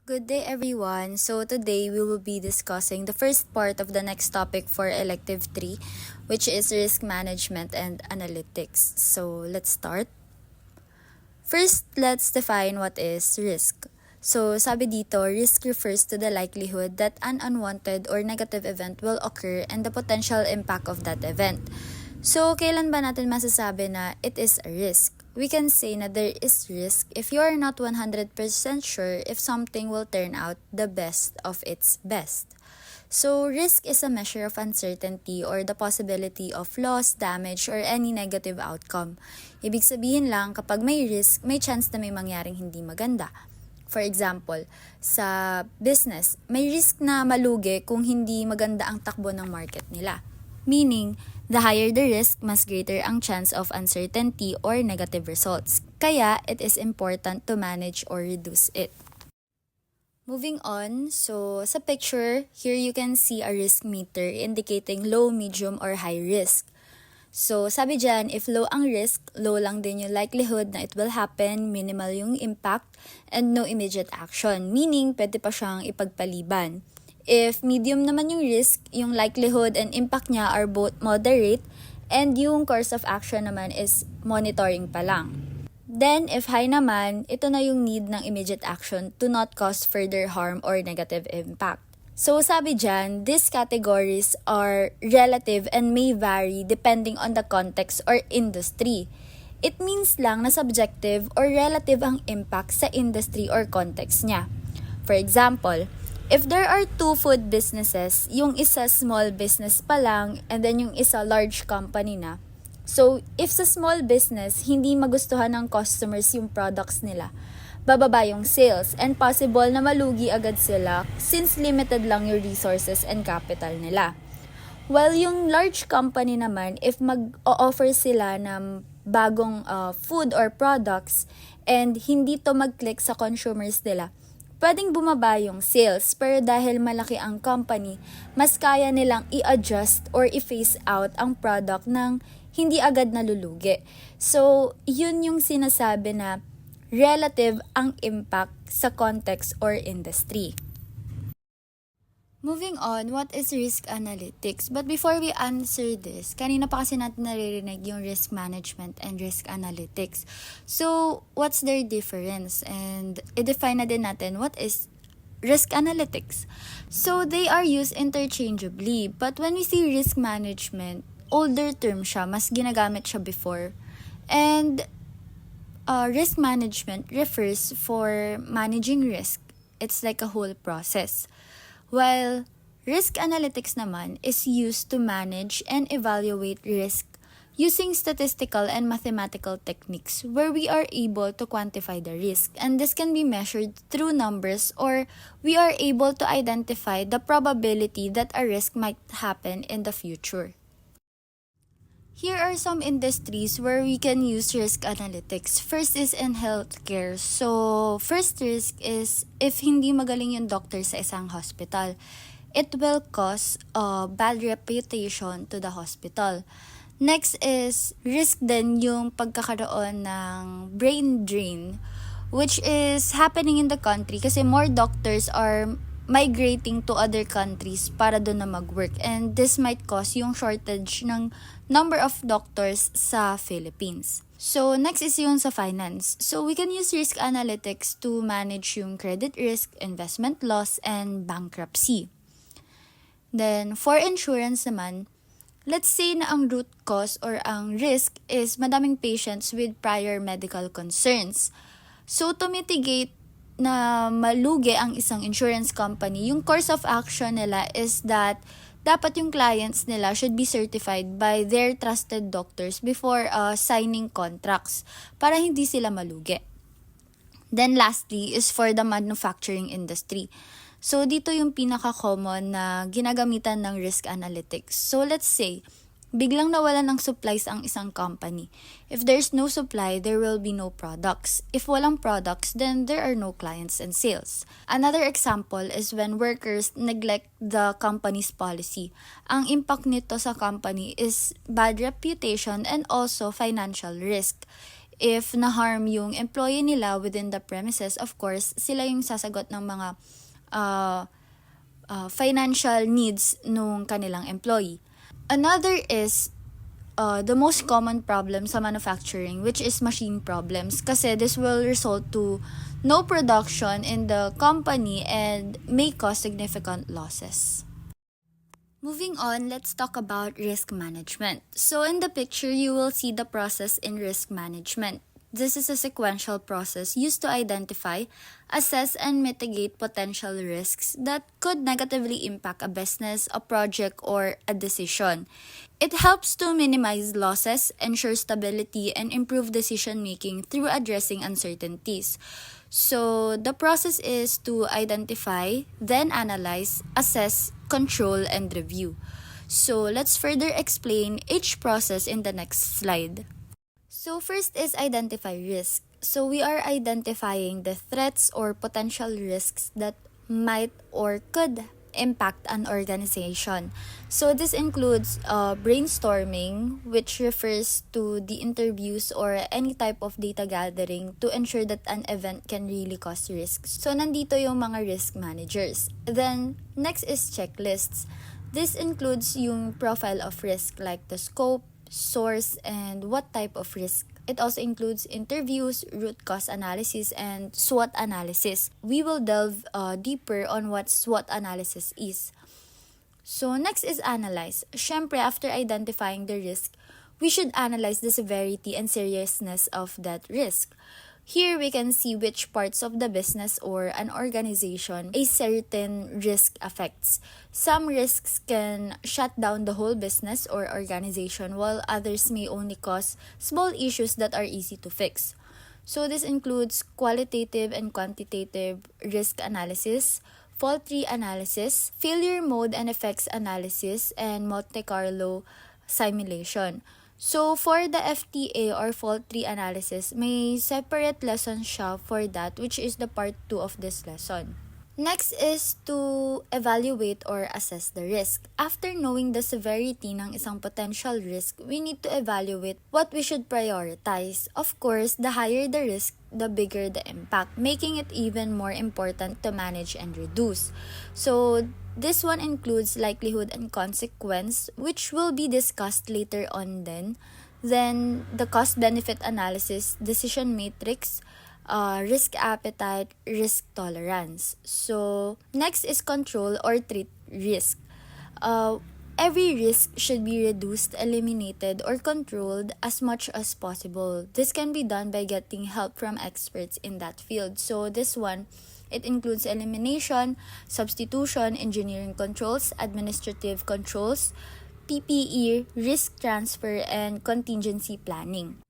Good day, everyone. So, today we will be discussing the first part of the next topic for Elective 3, which is risk management and analytics. So, let's start. First, let's define what is risk. So, sabi dito, risk refers to the likelihood that an unwanted or negative event will occur and the potential impact of that event. So, kailan ba natin masasabi na it is a risk? We can say na there is risk if you are not 100% sure if something will turn out the best of its best. So, risk is a measure of uncertainty or the possibility of loss, damage, or any negative outcome. Ibig sabihin lang, kapag may risk, may chance na may mangyaring hindi maganda. For example, sa business, may risk na malugi kung hindi maganda ang takbo ng market nila. Meaning, the higher the risk, mas greater ang chance of uncertainty or negative results. Kaya, it is important to manage or reduce it. Moving on, so sa picture, here you can see a risk meter indicating low, medium, or high risk. So, sabi dyan, if low ang risk, low lang din yung likelihood na it will happen, minimal yung impact, and no immediate action. Meaning, pwede pa siyang ipagpaliban. If medium naman yung risk, yung likelihood and impact niya are both moderate, and yung course of action naman is monitoring pa lang. Then, if high naman, ito na yung need ng immediate action to not cause further harm or negative impact. So, sabi dyan, these categories are relative and may vary depending on the context or industry. It means lang na subjective or relative ang impact sa industry or context niya. For example, if there are two food businesses, yung isa small business pa lang and then yung isa large company na. So, if sa small business, hindi magustuhan ng customers yung products nila, bababa yung sales and possible na malugi agad sila since limited lang yung resources and capital nila. While yung large company naman, if mag-o-offer sila ng bagong food or products and hindi to mag-click sa consumers nila, pwedeng bumaba yung sales pero dahil malaki ang company, mas kaya nilang i-adjust or i-phase out ang product ng hindi agad nalulugi. So, yun yung sinasabi na relative ang impact sa context or industry. Moving on, what is risk analytics? But before we answer this, kanina pa kasi natin naririnig yung risk management and risk analytics. So, what's their difference? And i-define na din natin what is risk analytics. So, they are used interchangeably. But when we see risk management, older term siya, mas ginagamit siya before. And risk management refers for managing risk. It's like a whole process. While risk analytics naman is used to manage and evaluate risk using statistical and mathematical techniques where we are able to quantify the risk, and this can be measured through numbers or we are able to identify the probability that a risk might happen in the future. Here are some industries where we can use risk analytics. First is in healthcare. So, first risk is if hindi magaling yung doctor sa isang hospital, it will cause a bad reputation to the hospital. Next is risk din yung pagkakaroon ng brain drain, which is happening in the country kasi more doctors are migrating to other countries para doon na mag-work, and this might cause yung shortage ng number of doctors sa Philippines. So, next is yung sa finance. So, we can use risk analytics to manage yung credit risk, investment loss, and bankruptcy. Then, for insurance naman, let's say na ang root cause or ang risk is madaming patients with prior medical concerns. So, to mitigate na malugi ang isang insurance company, yung course of action nila is that dapat yung clients nila should be certified by their trusted doctors before signing contracts para hindi sila malugi. Then lastly is for the manufacturing industry. So dito yung pinaka-common na ginagamitan ng risk analytics. So let's say, biglang nawalan ng supplies ang isang company. If there's no supply, there will be no products. If walang products, then there are no clients and sales. Another example is when workers neglect the company's policy. Ang impact nito sa company is bad reputation and also financial risk. if na-harm yung employee nila within the premises, of course, sila yung sasagot ng mga financial needs nung kanilang employee. Another is the most common problem sa manufacturing, which is machine problems, kasi this will result to no production in the company and may cause significant losses. Moving on, let's talk about risk management. So in the picture, you will see the process in risk management. This is a sequential process used to identify, assess, and mitigate potential risks that could negatively impact a business, a project, or a decision. It helps to minimize losses, ensure stability, and improve decision making through addressing uncertainties. So, the process is to identify, then analyze, assess, control, and review. So, let's further explain each process in the next slide. So first is identify risk. So we are identifying the threats or potential risks that might or could impact an organization. So this includes brainstorming, which refers to the interviews or any type of data gathering to ensure that an event can really cause risks. So nandito yung mga risk managers. Then next is checklists. This includes yung profile of risk like the scope, source, and what type of risk. It also includes interviews, root cause analysis, and SWOT analysis. We will delve deeper on what SWOT analysis is. So next is analyze. Syempre, after identifying the risk, we should analyze the severity and seriousness of that risk. Here we can see which parts of the business or an organization a certain risk affects. Some risks can shut down the whole business or organization, while others may only cause small issues that are easy to fix. So this includes qualitative and quantitative risk analysis, fault tree analysis, failure mode and effects analysis, and Monte Carlo simulation. So, for the FTA or fault tree analysis, may separate lesson siya for that, which is the part 2 of this lesson. Next is to evaluate or assess the risk. After knowing the severity ng isang potential risk, we need to evaluate what we should prioritize. Of course, the higher the risk, the bigger the impact, making it even more important to manage and reduce. So, this one includes likelihood and consequence, which will be discussed later on then. Then, the cost-benefit analysis, decision matrix, risk appetite, risk tolerance. So, next is control or treat risk. Every risk should be reduced, eliminated, or controlled as much as possible. This can be done by getting help from experts in that field. So, this one, it includes elimination, substitution, engineering controls, administrative controls, PPE, risk transfer, and contingency planning.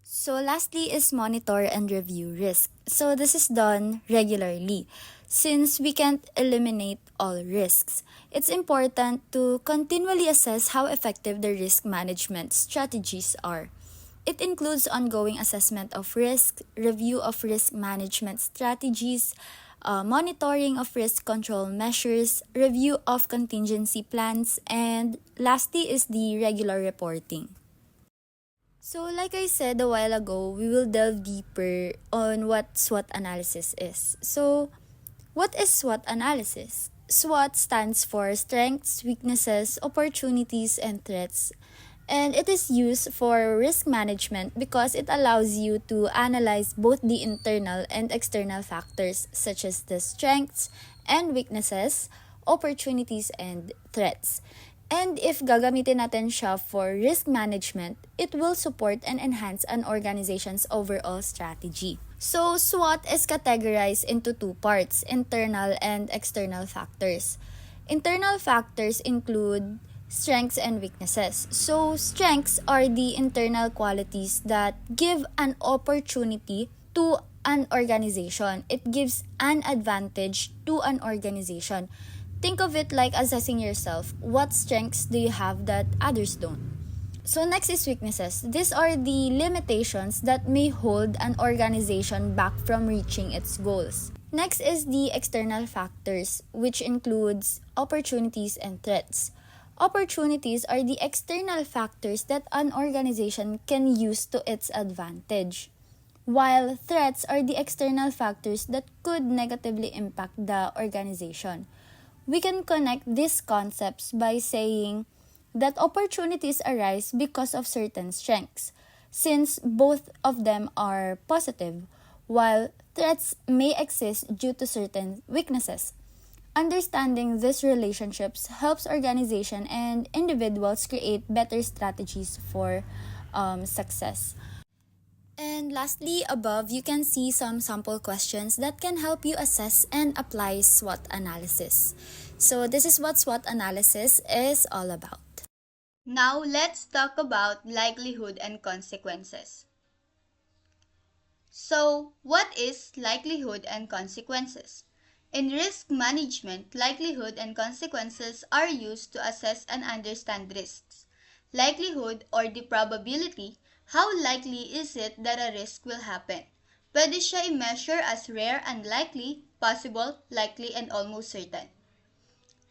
So lastly is monitor and review risk. So this is done regularly. Since we can't eliminate all risks, it's important to continually assess how effective the risk management strategies are. It includes ongoing assessment of risk, review of risk management strategies, monitoring of risk control measures, review of contingency plans, and lastly is the regular reporting. So like I said a while ago, we will delve deeper on what SWOT analysis is. So what is SWOT analysis? SWOT stands for strengths, weaknesses, opportunities, and threats. And it is used for risk management because it allows you to analyze both the internal and external factors such as the strengths and weaknesses, opportunities, and threats. And if gagamitin natin siya for risk management, it will support and enhance an organization's overall strategy. So, SWOT is categorized into two parts, internal and external factors. Internal factors include strengths and weaknesses. So, strengths are the internal qualities that give an opportunity to an organization. It gives an advantage to an organization. Think of it like assessing yourself. What strengths do you have that others don't? So next is weaknesses. These are the limitations that may hold an organization back from reaching its goals. Next is the external factors, which includes opportunities and threats. Opportunities are the external factors that an organization can use to its advantage. while threats are the external factors that could negatively impact the organization. We can connect these concepts by saying that opportunities arise because of certain strengths, since both of them are positive, while threats may exist due to certain weaknesses. Understanding these relationships helps organization and individuals create better strategies for success. And lastly, above, you can see some sample questions that can help you assess and apply SWOT analysis. So this is what SWOT analysis is all about. Now let's talk about likelihood and consequences. So, what is likelihood and consequences? In risk management, likelihood and consequences are used to assess and understand risks. Likelihood, or the probability, how likely is it that a risk will happen? Pwede siya i-measure as rare, unlikely, possible, likely, and almost certain.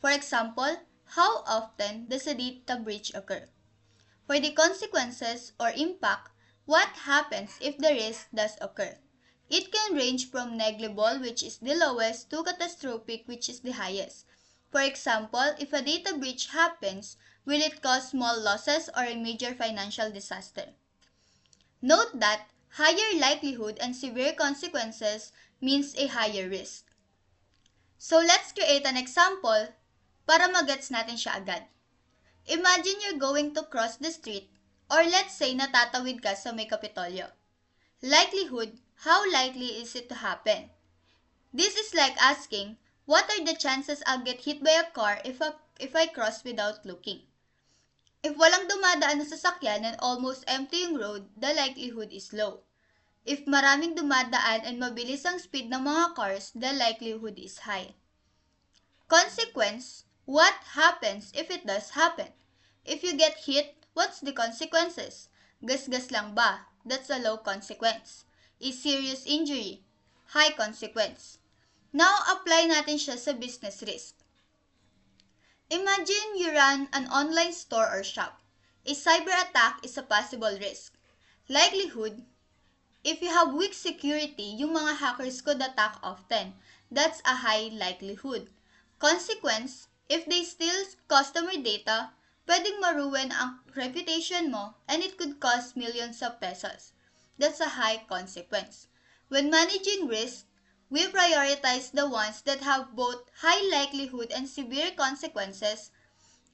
For example, how often does a data breach occur? For the consequences or impact, what happens if the risk does occur? It can range from negligible, which is the lowest, to catastrophic, which is the highest. For example, if a data breach happens, will it cause small losses or a major financial disaster? Note that higher likelihood and severe consequences means a higher risk. So let's create an example para magets natin siya agad. Imagine you're going to cross the street, or let's say natatawid ka sa may Kapitolyo. Likelihood, how likely is it to happen? This is like asking, what are the chances I'll get hit by a car if I cross without looking? If walang dumadaan na sasakyan and almost empty yung road, the likelihood is low. If maraming dumadaan and mabilis ang speed ng mga cars, the likelihood is high. Consequence, what happens if it does happen? If you get hit, what's the consequences? Gasgas lang ba? That's a low consequence. Is serious injury? High consequence. Now, apply natin siya sa business risk. Imagine you run an online store or shop. A cyber attack is a possible risk. Likelihood, if you have weak security, yung mga hackers could attack often. That's a high likelihood. Consequence, if they steal customer data, pwedeng maruin ang reputation mo and it could cost millions of pesos. That's a high consequence. When managing risk, we prioritize the ones that have both high likelihood and severe consequences.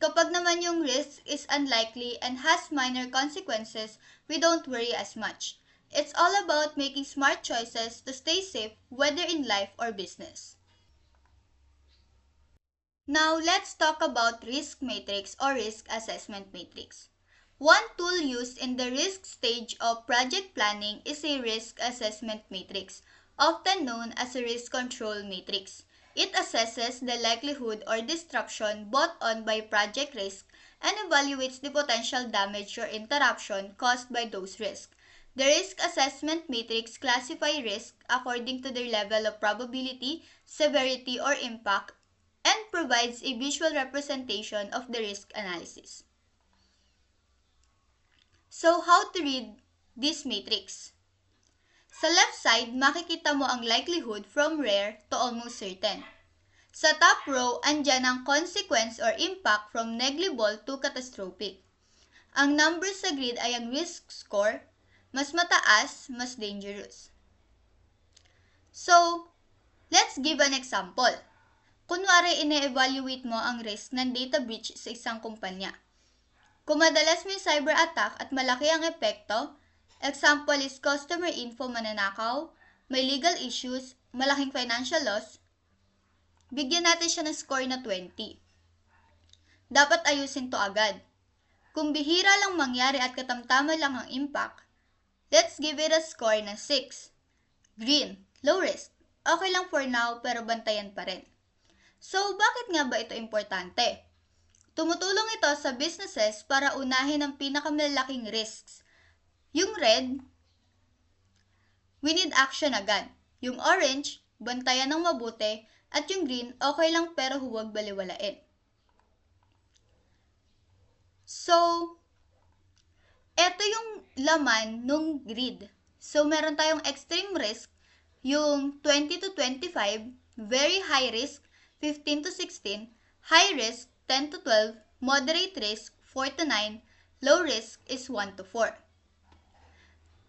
Kapag naman yung risk is unlikely and has minor consequences, we don't worry as much. It's all about making smart choices to stay safe, whether in life or business. Now, let's talk about risk matrix or risk assessment matrix. One tool used in the risk stage of project planning is a risk assessment matrix, often known as a risk control matrix. It assesses the likelihood or destruction brought on by project risk and evaluates the potential damage or interruption caused by those risks. The risk assessment matrix classifies risks according to their level of probability, severity, or impact and provides a visual representation of the risk analysis. So, how to read this matrix? Sa left side, makikita mo ang likelihood from rare to almost certain. Sa top row, andyan ang consequence or impact from negligible to catastrophic. Ang number sa grid ay ang risk score, mas mataas, mas dangerous. So, let's give an example. Kunwari, ine-evaluate mo ang risk ng data breach sa isang kumpanya. Kung madalas may cyber attack at malaki ang epekto, example is customer info mananakaw, may legal issues, malaking financial loss, bigyan natin siya ng score na 20. Dapat ayusin to agad. Kung bihira lang mangyari at katamtaman lang ang impact, let's give it a score na 6. Green, low risk. Okay lang for now pero bantayan pa rin. So, bakit nga ba ito importante? Tumutulong ito sa businesses para unahin ang pinakamalalaking risks. Yung red, we need action agad. Yung orange, bantayan ng mabuti. At yung green, okay lang pero huwag baliwalain. So, ito yung laman nung grid. So, meron tayong extreme risk, yung 20 to 25, very high risk, 15 to 16, high risk, 10 to 12, moderate risk, 4 to 9, low risk is 1 to 4.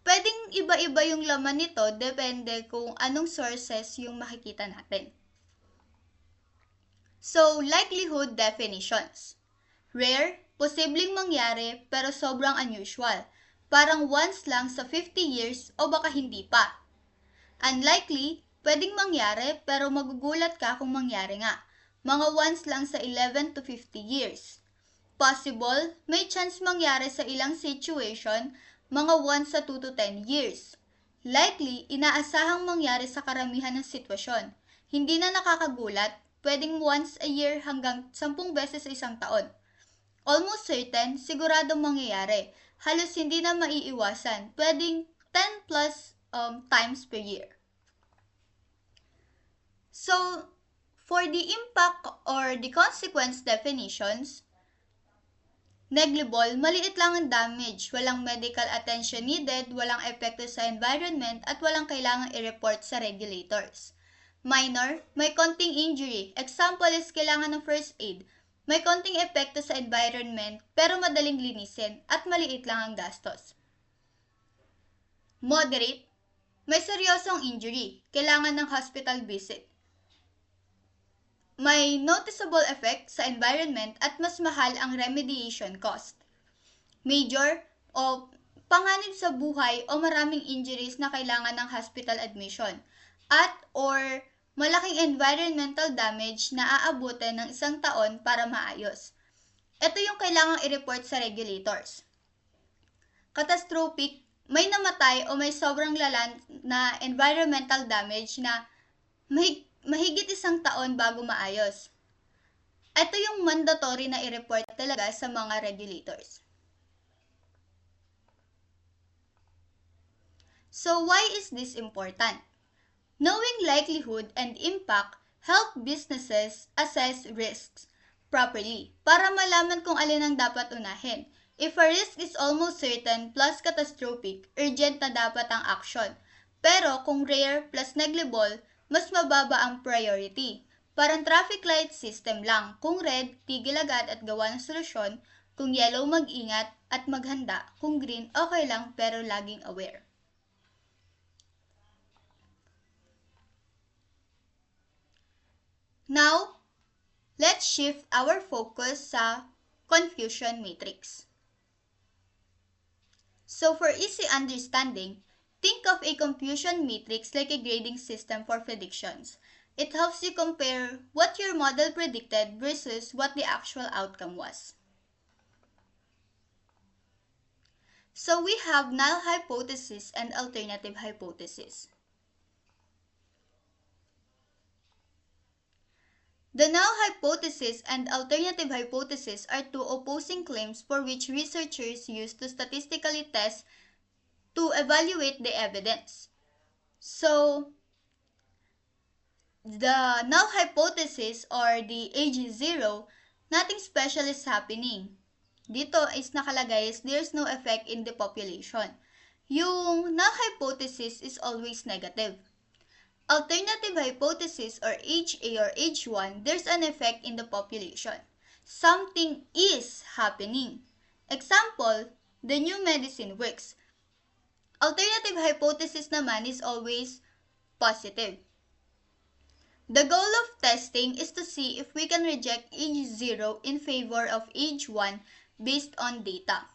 Pwedeng iba-iba yung laman nito depende kung anong sources yung makikita natin. So, likelihood definitions. Rare, posibleng mangyari pero sobrang unusual. Parang once lang sa 50 years o baka hindi pa. Unlikely, pwedeng mangyari pero magugulat ka kung mangyari nga. Mga once lang sa 11 to 50 years. Possible, may chance mangyari sa ilang situation, mga once sa 2 to 10 years. Likely, inaasahang mangyari sa karamihan ng sitwasyon. Hindi na nakakagulat, pwedeng once a year hanggang 10 beses sa isang taon. Almost certain, siguradong mangyayari. Halos hindi na maiiwasan, pwedeng 10 plus times per year. So, for the impact or the consequence definitions, negligible, maliit lang ang damage, walang medical attention needed, walang epekto sa environment, at walang kailangang i-report sa regulators. Minor, may konting injury, example is kailangan ng first aid, may konting epekto sa environment pero madaling linisin at maliit lang ang gastos. Moderate, may seryosong injury, kailangan ng hospital visit. May noticeable effect sa environment at mas mahal ang remediation cost. Major o panganib sa buhay o maraming injuries na kailangan ng hospital admission at or malaking environmental damage na aabutin ng 1 taon para maayos. Ito yung kailangang i-report sa regulators. Catastrophic, may namatay o may sobrang lalan na environmental damage na mahigit 1 taon bago maayos. Ito yung mandatory na i-report talaga sa mga regulators. So why is this important? Knowing likelihood and impact help businesses assess risks properly para malaman kung alin ang dapat unahin. If a risk is almost certain plus catastrophic, urgent na dapat ang action. Pero kung rare plus negligible, mas mababa ang priority. Parang traffic light system lang. Kung red, tigil agad at gawa ng solusyon. Kung yellow, mag-ingat at maghanda. Kung green, okay lang pero laging aware. Now, let's shift our focus sa confusion matrix. So for easy understanding, think of a confusion matrix like a grading system for predictions. It helps you compare what your model predicted versus what the actual outcome was. So we have null hypothesis and alternative hypothesis. The null hypothesis and alternative hypothesis are two opposing claims for which researchers use to statistically test to evaluate the evidence. So, the null hypothesis or the age is 0, nothing special is happening. Dito is nakalagay is there's no effect in the population. Yung null hypothesis is always negative. Alternative hypothesis or age A or age 1, there's an effect in the population. Something is happening. Example, the new medicine works. Alternative hypothesis naman is always positive. The goal of testing is to see if we can reject age 0 in favor of age 1 based on data.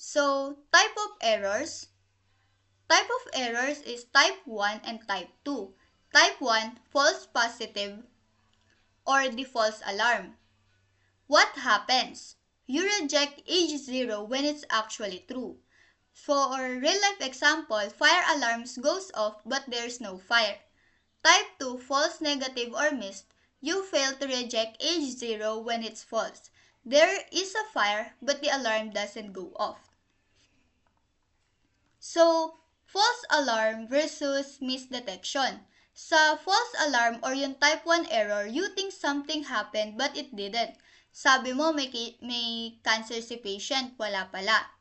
So, type of errors. Type of errors is type 1 and type 2. Type 1, false positive or the false alarm. What happens? You reject age 0 when it's actually true. For real-life example, fire alarms goes off but there's no fire. Type 2, false negative or missed. You fail to reject age 0 when it's false. There is a fire but the alarm doesn't go off. So, false alarm versus misdetection. Sa false alarm or yung type 1 error, you think something happened but it didn't. Sabi mo may cancer si patient, wala pala.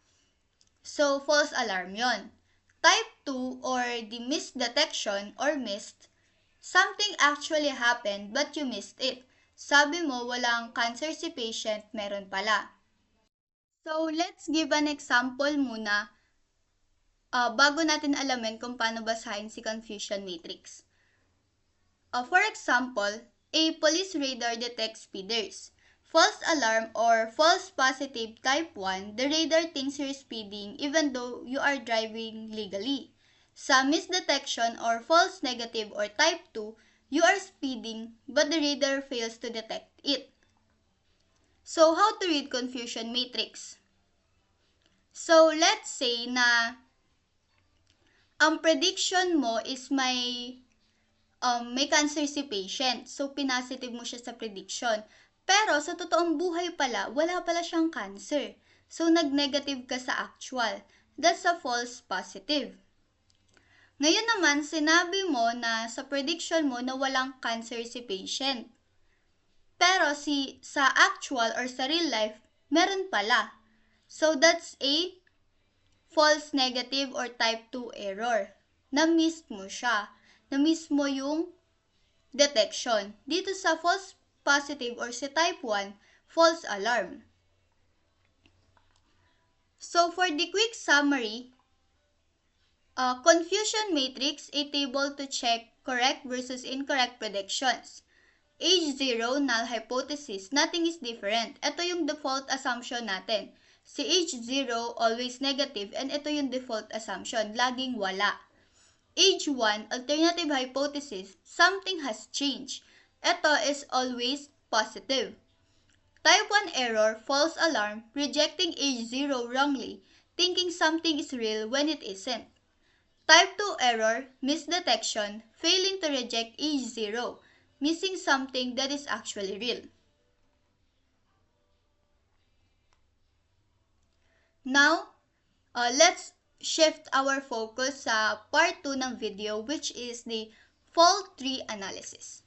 So, false alarm yon. Type 2 or the misdetection or missed, something actually happened but you missed it. Sabi mo walang cancer si patient, meron pala. So, let's give an example muna bago natin alamin kung paano basahin si confusion matrix. For example, a police radar detects speeders. False alarm or false positive type 1, the radar thinks you're speeding even though you are driving legally. Sa misdetection or false negative or type 2, you are speeding but the radar fails to detect it. So, how to read confusion matrix? So, let's say na ang prediction mo is may cancer si patient. So, pinasitive mo siya sa prediction. Pero, sa totoong buhay pala, wala pala siyang cancer. So, nag-negative ka sa actual. That's a false positive. Ngayon naman, sinabi mo na sa prediction mo na walang cancer si patient. Pero sa actual or sa real life, meron pala. So, that's a false negative or type 2 error. Na-miss mo siya. Na-miss mo yung detection. Dito sa false positive or sa type 1, false alarm. So, for the quick summary, confusion matrix, a table to check correct versus incorrect predictions. Age 0, null hypothesis, nothing is different. Ito yung default assumption natin. Si age 0, always negative, and ito yung default assumption, laging wala. Age 1, alternative hypothesis, something has changed. Ito is always positive. Type 1 error, false alarm, rejecting age 0 wrongly, thinking something is real when it isn't. Type 2 error, misdetection, failing to reject age 0, missing something that is actually real. Now, let's shift our focus sa part 2 ng video, which is the fault tree analysis.